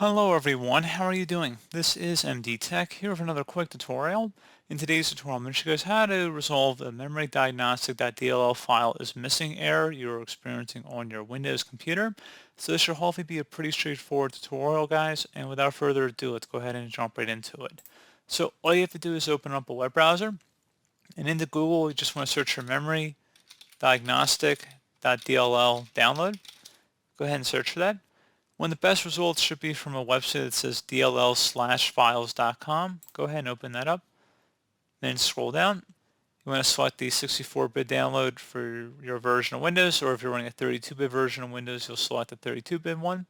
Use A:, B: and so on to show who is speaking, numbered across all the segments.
A: Hello everyone, how are you doing? This is MD Tech here with another quick tutorial. In today's tutorial, I'm going to show you guys how to resolve a MemoryDiagnostic.dll file is missing error you're experiencing on your Windows computer. So this should hopefully be a pretty straightforward tutorial, guys, and without further ado, let's go ahead and jump right into it. So all you have to do is open up a web browser, and into Google, you just want to search for MemoryDiagnostic.dll download. Go ahead and search for that. One of the best results should be from a website that says dll/files.com. Go ahead and open that up. Then scroll down. You want to select the 64-bit download for your version of Windows, or if you're running a 32-bit version of Windows, you'll select the 32-bit one.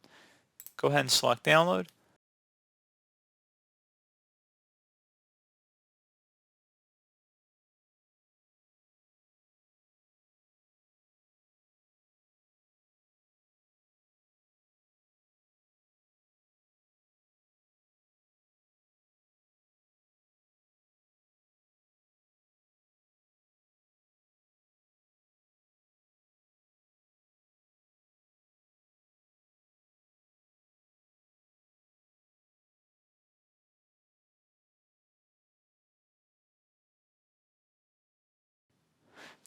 A: Go ahead and select download.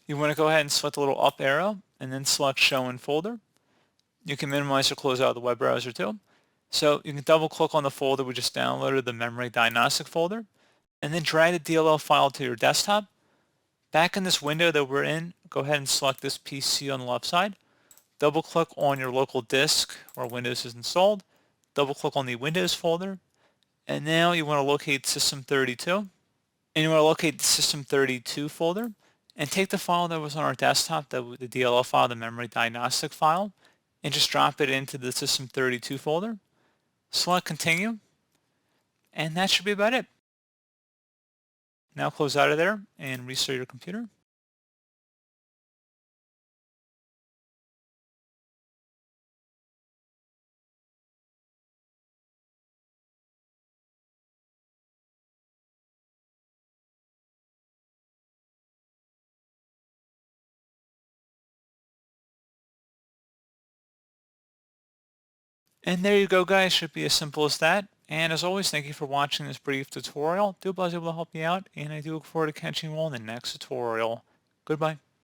A: You want to go ahead and select the little up arrow, and then select Show in Folder. You can minimize or close out the web browser too. So you can double click on the folder we just downloaded, the Memory Diagnostic folder, and then drag the DLL file to your desktop. Back in this window that we're in, go ahead and select this PC on the left side. Double click on your local disk where Windows is installed. Double click on the Windows folder. And now you want to locate System32. And you want to locate the System32 folder and take the file that was on our desktop, the DLL file, the memory diagnostic file, and just drop it into the System32 folder. Select Continue. And that should be about it. Now close out of there and restart your computer. And there you go, guys. Should be as simple as that. And as always, thank you for watching this brief tutorial. Do hope I was able to help you out, and I do look forward to catching you all in the next tutorial. Goodbye.